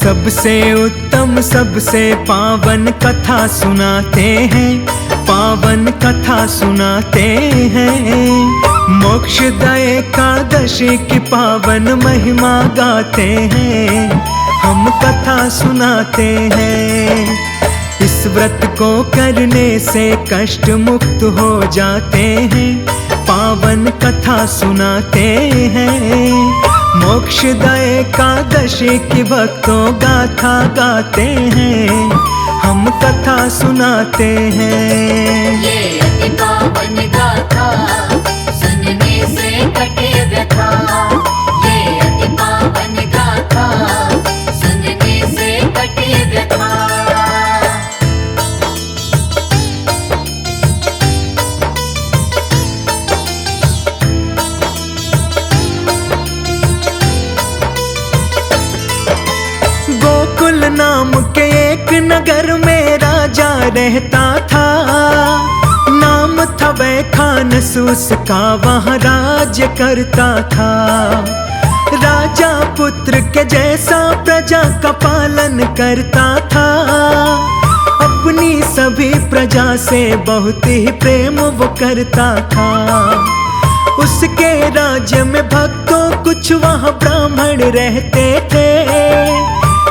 सबसे उत्तम सबसे पावन कथा सुनाते हैं, पावन कथा सुनाते हैं। मोक्षदा एकादशी की पावन महिमा गाते हैं, हम कथा सुनाते हैं। इस व्रत को करने से कष्ट मुक्त हो जाते हैं, पावन कथा सुनाते हैं। मोक्षदा एकादशी की भक्तों गाथा गाते हैं, हम कथा सुनाते हैं। ये अति पावन गाथा सुनने से कटे व्यथा, ये अति पावन गाथा सुनने से कटे व्यथा। गोकुल नाम के एक नगर में राजा रहता था, नाम था वैखानसूस का, वहाँ राज्य करता था। राजा पुत्र के जैसा प्रजा का पालन करता था, अपनी सभी प्रजा से बहुत ही प्रेम वो करता था। उसके राज्य में भक्तों कुछ वहाँ ब्राह्मण रहते थे,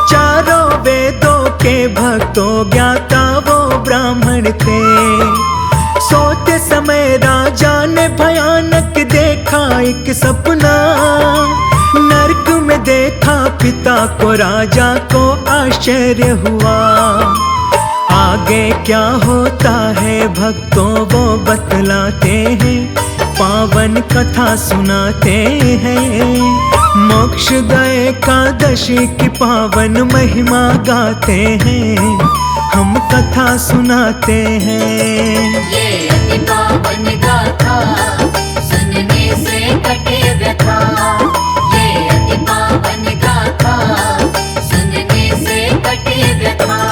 चारों वेदों के भक्तों ज्ञाता वो ब्राह्मण थे। सोते समय राजा ने भयानक देखा एक सपना, नरक में देखा पिता को, राजा को आश्चर्य हुआ। आगे क्या होता है भक्तों वो बतलाते हैं, पावन कथा सुनाते हैं। मोक्षदा एकादशी की पावन महिमा गाते हैं, हम कथा सुनाते हैं। ये अति पावन गाथा सुनने से कटे व्यथा, ये अति पावन गाथा सुनने से कटे व्यथा।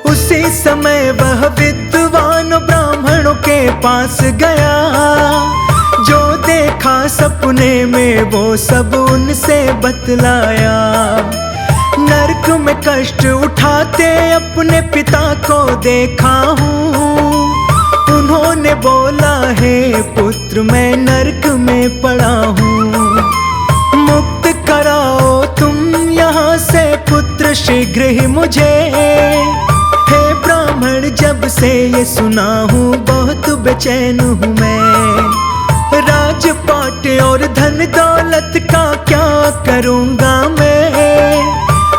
उसी समय वह विद्वान ब्राह्मणों के पास गया, जो देखा सपने में वो सब उनसे बतलाया। नरक में कष्ट उठाते अपने पिता को देखा हूँ, उन्होंने बोला है पुत्र मैं नरक में पड़ा हूँ, मुक्त कराओ तुम यहाँ से पुत्र शीघ्र ही मुझे। हे ब्राह्मण जब से ये सुना हूँ बहुत बेचैन हूँ मैं, राजपाट और धन दौलत का क्या करूँगा मैं,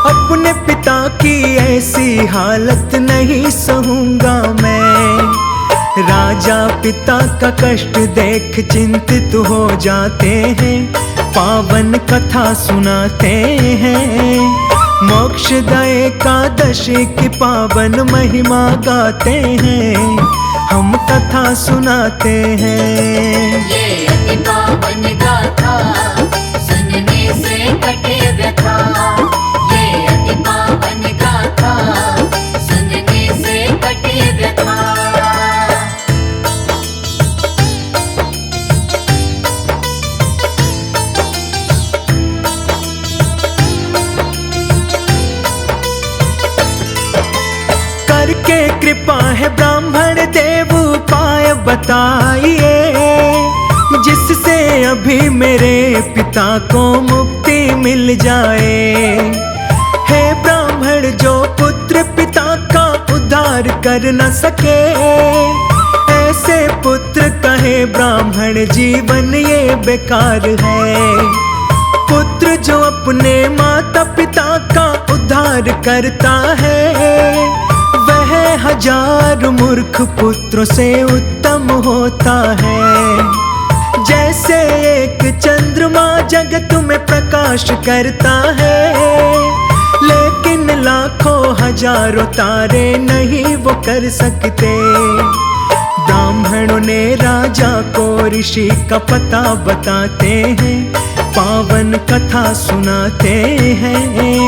अपने पिता की ऐसी हालत नहीं सहूँगा मैं। राजा पिता का कष्ट देख चिंतित हो जाते हैं, पावन कथा सुनाते हैं। मोक्षदा एकादशी की पावन महिमा गाते हैं, हम कथा सुनाते हैं। ये अति पावन गाथा सुनने से कटे व्यथा, ये अति पावन गाथा सुनने से कटे व्यथा। करके कृपा है ब्राह्मण देव उपाय बताइए, जिससे अभी मेरे पिता को मुक्ति मिल जाए। हे ब्राह्मण जो पुत्र पिता का उद्धार कर न सके, ऐसे पुत्र कहे ब्राह्मण जीवन ये बेकार है। पुत्र जो अपने माता पिता का उद्धार करता है, वह हजार मूर्ख पुत्रों से उत्तम होता है। जैसे एक चंद्रमा जगत में प्रकाश करता है, लेकिन लाखों हजारों तारे नहीं वो कर सकते। ब्राह्मणों ने राजा को ऋषि का पता बताते हैं, पावन कथा सुनाते हैं।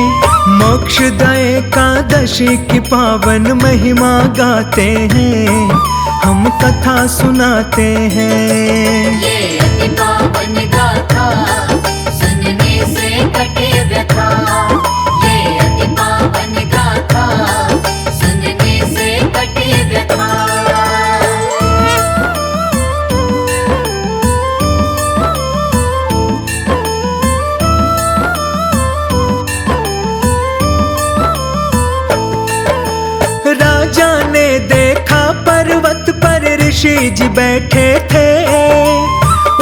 मोक्षदा एकादशी की पावन महिमा गाते हैं, हम कथा सुनाते हैं। ये अति पावन गाथा सुनने से कटे व्यथा। ये अति पावन गाथा सुनने से कटे व्यथा। राजा ने देखा पर्वत पर ऋषि जी बैठे थे,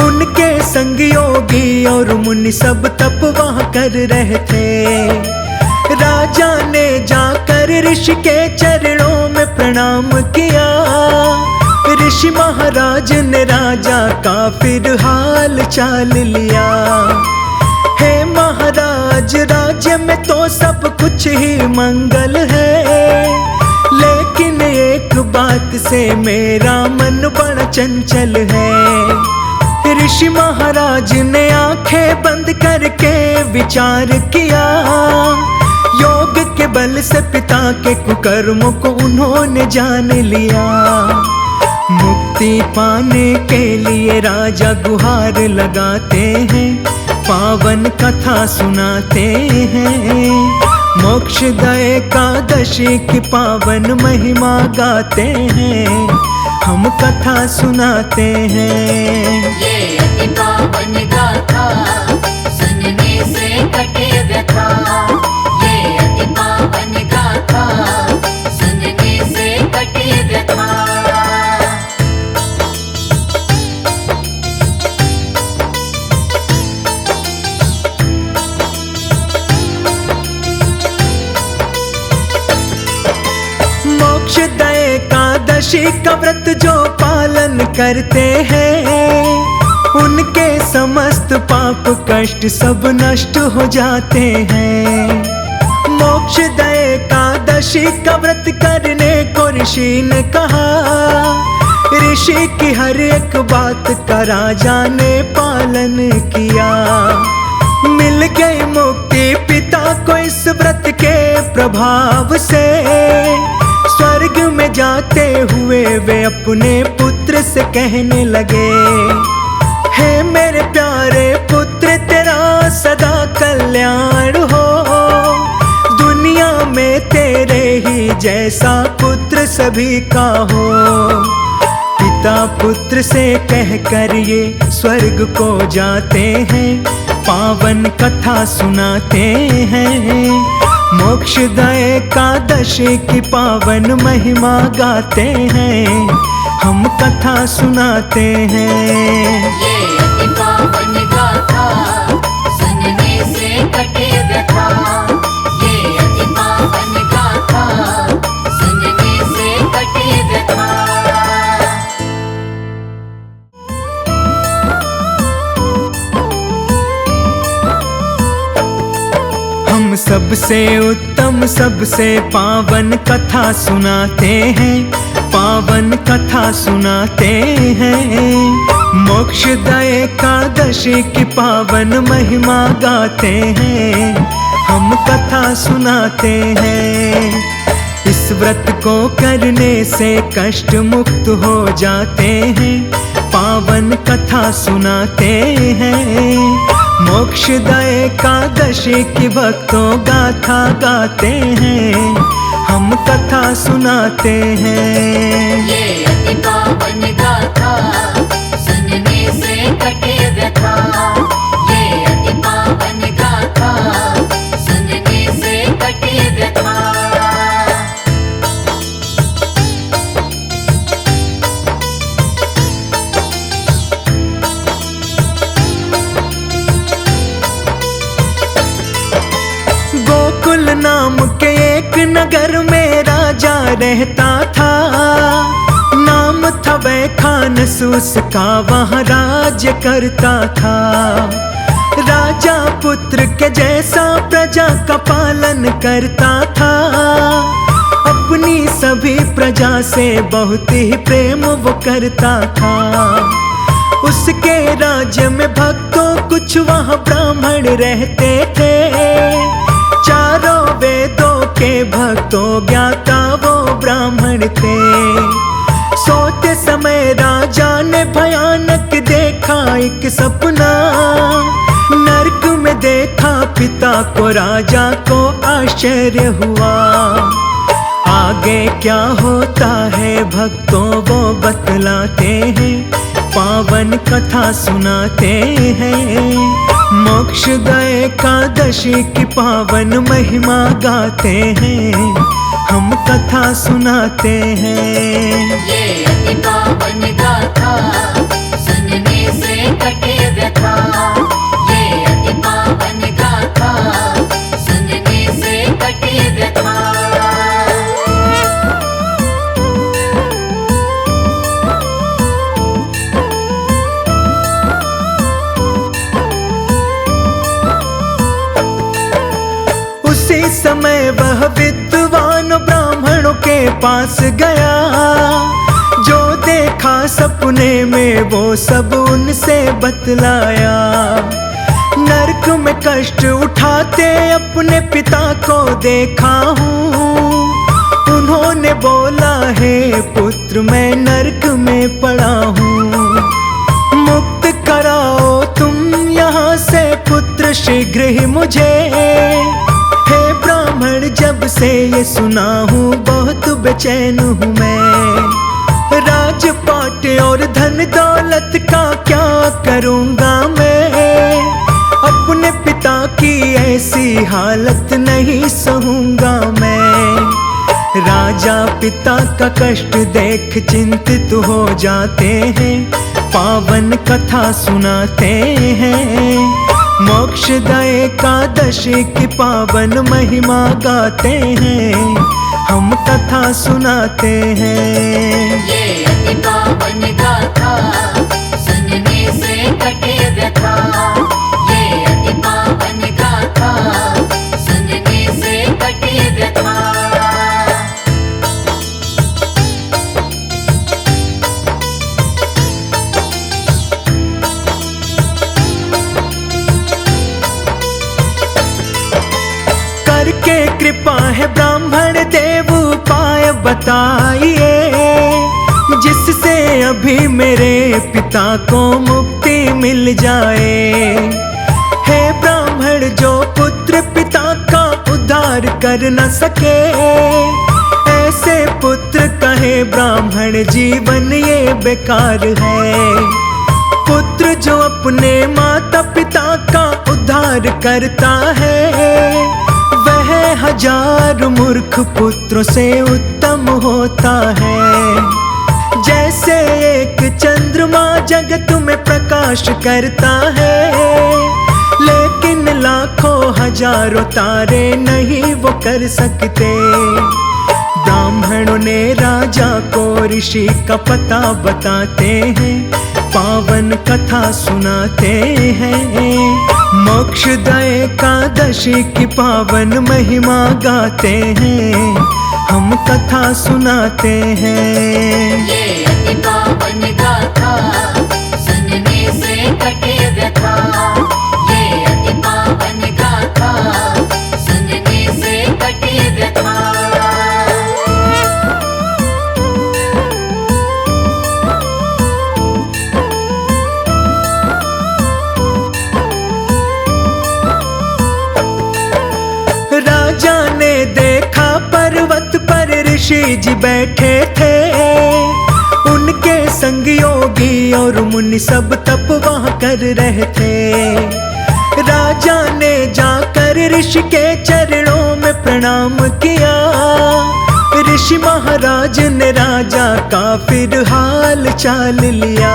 उनके संग योगी और मुनि सब तप वहाँ कर रहे थे। राजा ने जाकर ऋषि के चरणों में प्रणाम किया। ऋषि महाराज ने राजा का फिर हाल चाल लिया। हे महाराज, राज्य में तो सब कुछ ही मंगल है, लेकिन एक बात से मेरा मन बड़ा चंचल है। ऋषि महाराज ने आंखें बंद करके विचार किया। योग के बल से पिता के कुकर्मों को उन्होंने जान लिया। मुक्ति पाने के लिए राजा गुहार लगाते हैं, पावन कथा सुनाते हैं। मोक्षदा एकादशी की पावन महिमा गाते हैं, हम कथा सुनाते हैं। ये अति पावन गाथा सुनने से कटे व्यथा। ये अति पावन गाथा सुनने से कटे व्यथा। मोक्षदा एकादशी का व्रत जो पालन करते हैं, उनके समस्त पाप कष्ट सब नष्ट हो जाते हैं। मोक्षदा एकादशी का व्रत करने को ऋषि ने कहा। ऋषि की हर एक बात का राजा ने पालन किया। मिल गई मुक्ति पिता को इस व्रत के प्रभाव से। स्वर्ग में जाते हुए वे अपने पुत्र से कहने लगे, हे मेरे प्यारे पुत्र, तेरा सदा कल्याण हो। दुनिया में तेरे ही जैसा पुत्र सभी का हो। पिता पुत्र से कहकर ये स्वर्ग को जाते हैं, पावन कथा सुनाते हैं। मोक्षदा एकादशी की पावन महिमा गाते हैं, हम कथा सुनाते हैं। ये अति पावन गाथा सुनने से कटे व्यथा। ये अति पावन गाथा सुनने से कटे व्यथा। हम सबसे उत्तम सबसे पावन कथा सुनाते हैं, पावन कथा सुनाते हैं। मोक्षदा एकादशी की पावन महिमा गाते हैं, हम कथा सुनाते हैं। इस व्रत को करने से कष्ट मुक्त हो जाते हैं, पावन कथा सुनाते हैं। मोक्षदा एकादशी की भक्तों गाथा गाते हैं, हम कथा सुनाते हैं। ये अति पावन गाथा सुनने से कटे व्यथा। ये अति पावन गाथा सुनने से कटे व्यथा। गोकुल नाम के एक नगर में राजा रहता था। नाम था वैखानसूस का, वहाँ राज्य करता था। राजा पुत्र के जैसा प्रजा का पालन करता था। अपनी सभी प्रजा से बहुत ही प्रेम वो करता था। उसके राज्य में भक्तों कुछ वहाँ ब्राह्मण रहते थे। चारों वेदों के भक्तों ज्ञाता वो ब्राह्मण थे। सोते समय राजा ने भयानक देखा एक सपना। नरक में देखा पिता को, राजा को आश्चर्य हुआ। आगे क्या होता है भक्तों वो बतलाते हैं, पावन कथा सुनाते हैं। मोक्षदा एकादशी की पावन महिमा गाते हैं, हम कथा सुनाते हैं। ये अति पावन गाथा सुनने से कटे व्यथा। ये अति पावन गाथा सुनने से कटे व्यथा। उसी समय वह विद्वान ब्राह्मणों के पास गया। जो देखा सपने में वो सब उनसे बतलाया। नरक में कष्ट उठाते अपने पिता को देखा हूँ। उन्होंने बोला है पुत्र मैं नरक में पड़ा हूँ। मुक्त कराओ तुम यहाँ से पुत्र शीघ्र ही मुझे। हे ब्राह्मण जब से ये सुना हूँ बहुत बेचैन हूँ मैं। राजपाट और धन दौलत का क्या करूँगा मैं। अपने पिता की ऐसी हालत नहीं सहूँगा मैं। राजा पिता का कष्ट देख चिंतित हो जाते हैं, पावन कथा सुनाते हैं। मोक्षदा एकादशी की पावन महिमा गाते हैं, हम कथा सुनाते हैं। ये अति पावन गाथा सुनने से कटे व्यथा। ये अति पावन गाथा सुनने से कटे व्यथा। करके कृपा है ब्राह्मण देव उपाय बताइए, जिससे अभी मेरे पिता को मुक्ति मिल जाए। हे ब्राह्मण जो पुत्र पिता का उद्धार कर न सके, ऐसे पुत्र कहे ब्राह्मण जीवन ये बेकार है। पुत्र जो अपने माता पिता का उद्धार करता है, वह हजार मूर्ख पुत्रों से उत्तम होता है। जैसे एक चंद्रमा जगत में प्रकाश करता है, लेकिन लाखों हजारों तारे नहीं वो कर सकते। ब्राह्मणों ने राजा को ऋषि का पता बताते हैं, पावन कथा सुनाते हैं। मोक्षदा एकादशी की पावन महिमा गाते हैं, हम कथा सुनाते हैं। ये अति पावन गाथा सुनने से कटे व्यथा। ये अति पावन गाथा सुनने से कटे व्यथा। राजा ने देखा पर्वत पर ऋषि जी बैठे थे। उनके संग योगी और मुनि सब तप वहाँ कर रहे थे। राजा ने जाकर ऋषि के चरणों में प्रणाम किया। ऋषि महाराज ने राजा का फिर हाल चाल लिया।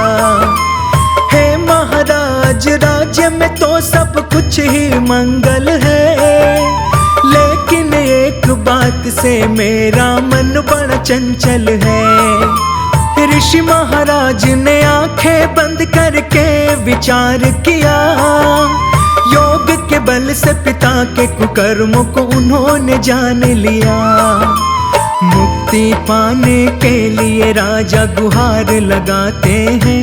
हे महाराज राज्य में तो सब कुछ ही मंगल है, लेकिन एक बात से मेरा मन बड़ा चंचल है। ऋषि महाराज ने आंखें बंद करके विचार किया। योग के बल से पिता के कुकर्मों को उन्होंने जान लिया। मुक्ति पाने के लिए राजा गुहार लगाते हैं,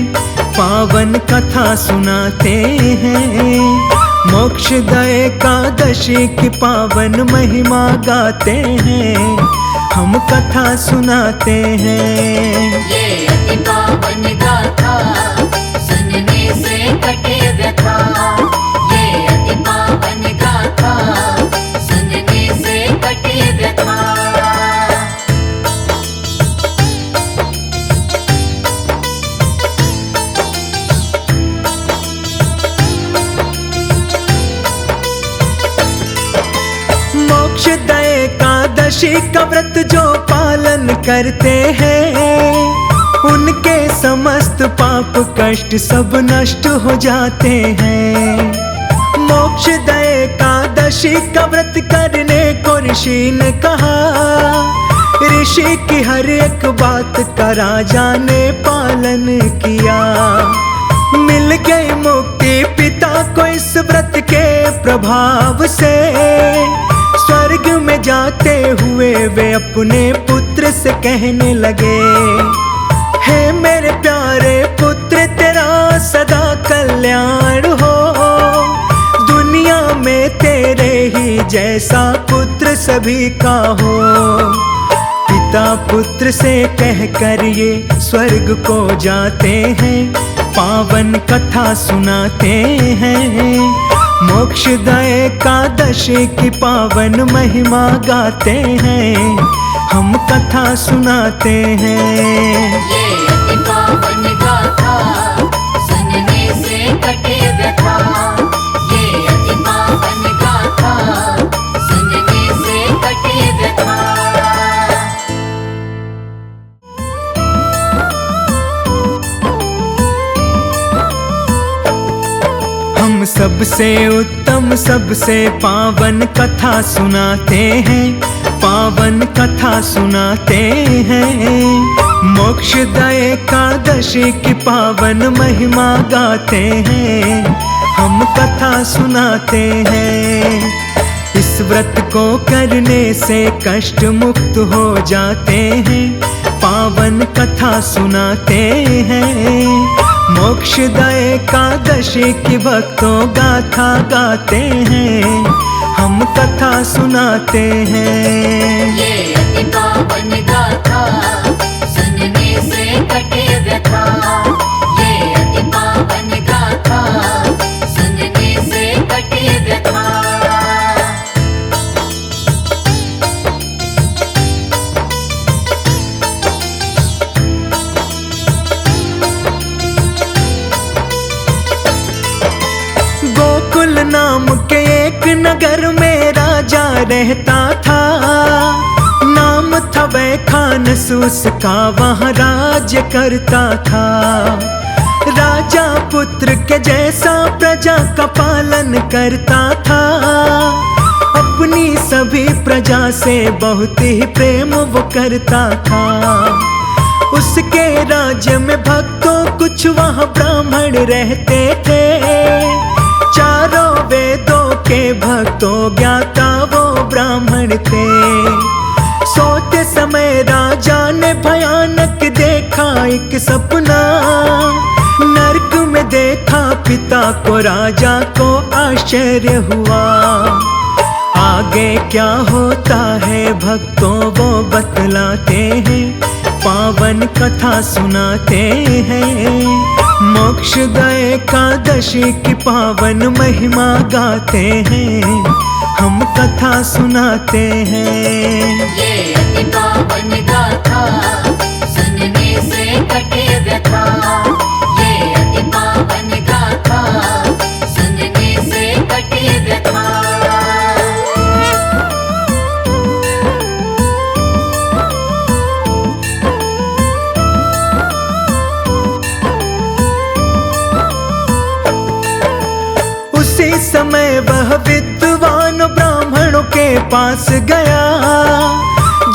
पावन कथा सुनाते हैं। मोक्षदा एकादशी की पावन महिमा गाते हैं, हम कथा सुनाते हैं। ये अति पावन गाथा सुनने से कटे व्यथा। ये अति पावन गाथा सुनने से कटे व्यथा। मोक्षदा एकादशी का व्रत जो पालन करते हैं, उनके समस्त पाप कष्ट सब नष्ट हो जाते हैं। मोक्षदा एकादशी का व्रत करने को ऋषि ने कहा, ऋषि की हर एक बात का राजा ने पालन किया। मिल गई मुक्ति पिता को इस व्रत के प्रभाव से। स्वर्ग में जाते हुए वे अपने पुत्र से कहने लगे, हे मेरे प्यारे पुत्र तेरा सदा कल्याण हो। दुनिया में तेरे ही जैसा पुत्र सभी का हो। पिता पुत्र से कहकर ये स्वर्ग को जाते हैं, पावन कथा सुनाते हैं। मोक्षदा एकादशी की पावन महिमा गाते हैं, हम कथा सुनाते हैं। ये अति पावन गाथा सुनने से कटे व्यथा। ये अति पावन गाथा सुनने से कटे व्यथा। हम सबसे उत्तम सबसे पावन कथा सुनाते हैं, पावन कथा सुनाते हैं। मोक्षदा एकादशी की पावन महिमा गाते हैं, हम कथा सुनाते हैं। इस व्रत को करने से कष्ट मुक्त हो जाते हैं, पावन कथा सुनाते हैं। मोक्षदा एकादशी की भक्तों गाथा गाते हैं, हम कथा सुनाते हैं। ये अति पावन गाथा सुनने से कटे व्यथा। ये अति पावन गाथा सुनने से कटे व्यथा। गोकुल नाम के एक नगर में राजा रहता था। नाम था वैखानसूस का, वहाँ राज्य करता था। राजा पुत्र के जैसा प्रजा का पालन करता था। अपनी सभी प्रजा से बहुत ही प्रेम वो करता था। उसके राज्य में भक्तों कुछ वहाँ ब्राह्मण रहते थे। चारों वेदों के भक्तों ज्ञाता वो ब्राह्मण थे। सोते समय राजा ने भयानक देखा एक सपना। नरक में देखा पिता को, राजा को आश्चर्य हुआ। आगे क्या होता है भक्तों वो बतलाते हैं, पावन कथा सुनाते हैं। मोक्षदा एकादशी की पावन महिमा गाते हैं, हम कथा सुनाते हैं। ये अति पावन गाथा सुनने से कटे व्यथा। ये अति पावन गाथा सुनने से कटे व्यथा। उसी समय वह विद्वान ब्राह्मणों के पास गया।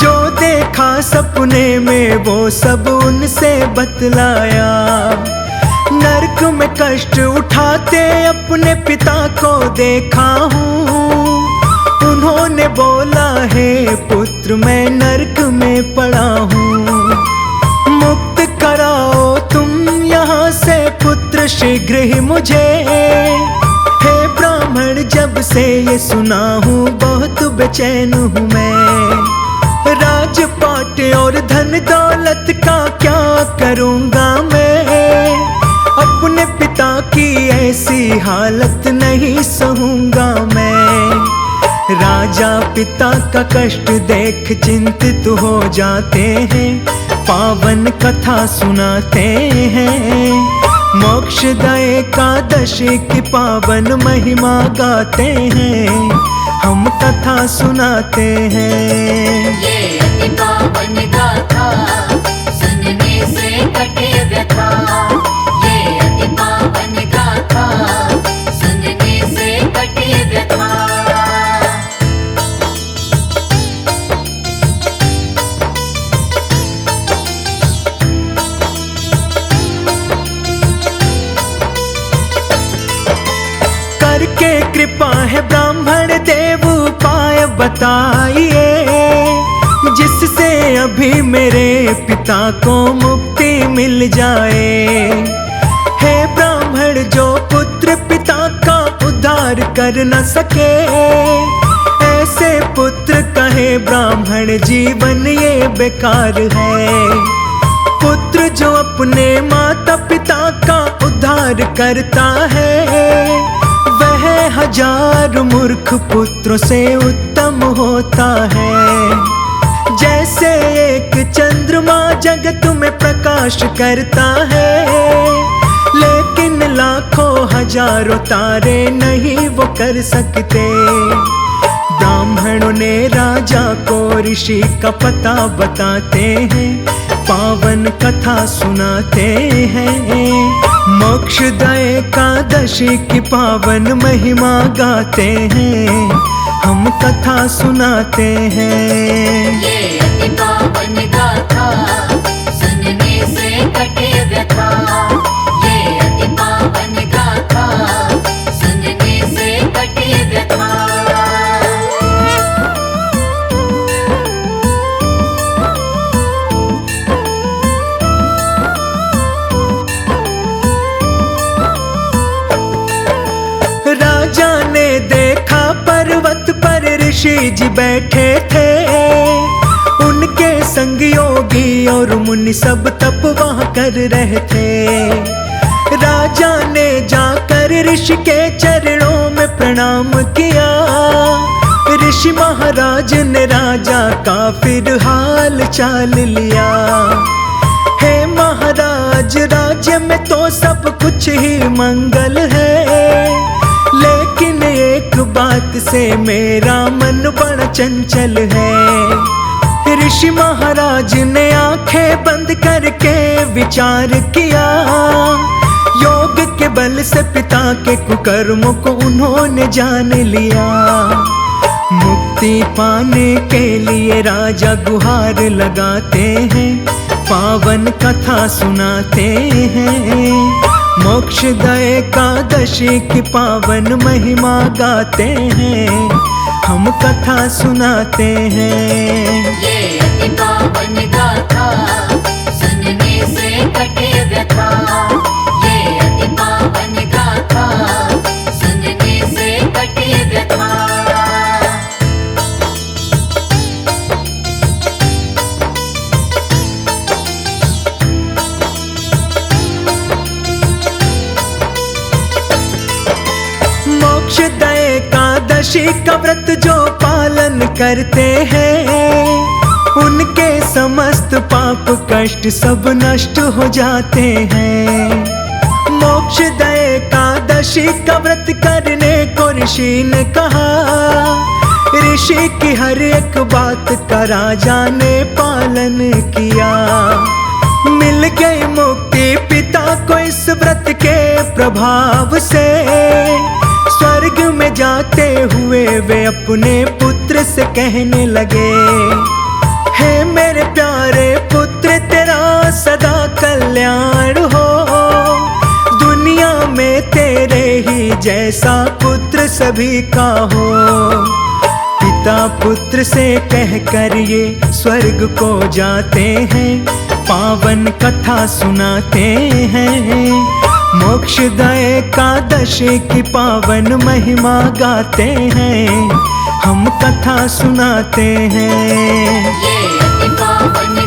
जो देखा सपने में वो सब उनसे बतलाया। नरक में कष्ट उठाते अपने पिता को देखा हूँ। उन्होंने बोला, हे पुत्र मैं नरक में पड़ा हूँ, मुक्त कराओ तुम यहाँ से पुत्र शीघ्र ही मुझे। हे ब्राह्मण ब्राह्मण जब से ये सुना हूँ बहुत बेचैन हूँ मैं। राजपाट और धन दौलत का क्या करूँगा मैं, अपने पिता की ऐसी हालत नहीं सहूँगा मैं। राजा पिता का कष्ट देख चिंतित हो जाते हैं, पावन कथा सुनाते हैं। मोक्षदा एकादशी की पावन महिमा गाते हैं, हम कथा सुनाते हैं। ये अति पावन गाथा सुनने से कटे व्यथा। ये अति पावन गाथा सुनने से कटे व्यथा। करके कृपा है ब्राह्मण देव उपाय बताइए, जिससे अभी मेरे पिता को मुक्ति मिल जाए। हे ब्राह्मण जो पुत्र पिता का उद्धार कर न सके, ऐसे पुत्र कहे ब्राह्मण जीवन ये बेकार है। पुत्र जो अपने माता पिता का उद्धार करता है, वह हजार मूर्ख पुत्रों से उत्तम होता है। जैसे एक चंद्रमा जगत में प्रकाश करता है, लेकिन लाखों हजारों तारे नहीं वो कर सकते। ब्राह्मणों ने राजा को ऋषि का पता बताते हैं, पावन कथा सुनाते हैं। मोक्षदा एकादशी की पावन महिमा गाते हैं, हम कथा सुनाते हैं। ये अति पावन गाथा सुनने से कटे व्यथा। ये अति पावन गाथा सुनने से कटे व्यथा। राजा ने देखा पर्वत पर ऋषि जी बैठे थे, उनके संग योगी और मुनि सब तप वहाँ कर रहे थे। राजा ने जाकर ऋषि के चरणों में प्रणाम किया, ऋषि महाराज ने राजा का फिर हाल चाल लिया। हे महाराज राज्य में तो सब कुछ ही मंगल है, लेकिन एक बात से मेरा मन बड़ा चंचल है। ऋषि महाराज ने आंखें बंद करके विचार किया, योग के बल से पिता के कुकर्मों को उन्होंने जान लिया। मुक्ति पाने के लिए राजा गुहार लगाते हैं, पावन कथा सुनाते हैं। मोक्षदा एकादशी की पावन महिमा गाते हैं, हम कथा सुनाते हैं। ये अति पावन गाथा सुनने से कटे व्यथा। ये अति पावन गाथा सुनने से कटे व्यथा। मोक्षदा एकादशी का व्रत जो पालन करते हैं, उनके समस्त पाप कष्ट सब नष्ट हो जाते हैं। मोक्षदा एकादशी का व्रत करने को ऋषि ने कहा, ऋषि की हर एक बात का राजा ने पालन किया। मिल गई मुक्ति पिता को इस व्रत के प्रभाव से, स्वर्ग में जाते हुए वे अपने पुत्र से कहने लगे, हे मेरे प्यारे पुत्र तेरा सदा कल्याण हो, दुनिया में तेरे ही जैसा पुत्र सभी का हो। पिता पुत्र से कहकर ये स्वर्ग को जाते हैं, पावन कथा सुनाते हैं। मोक्षदा एकादशी की पावन महिमा गाते हैं, हम कथा सुनाते हैं। ये अति पावन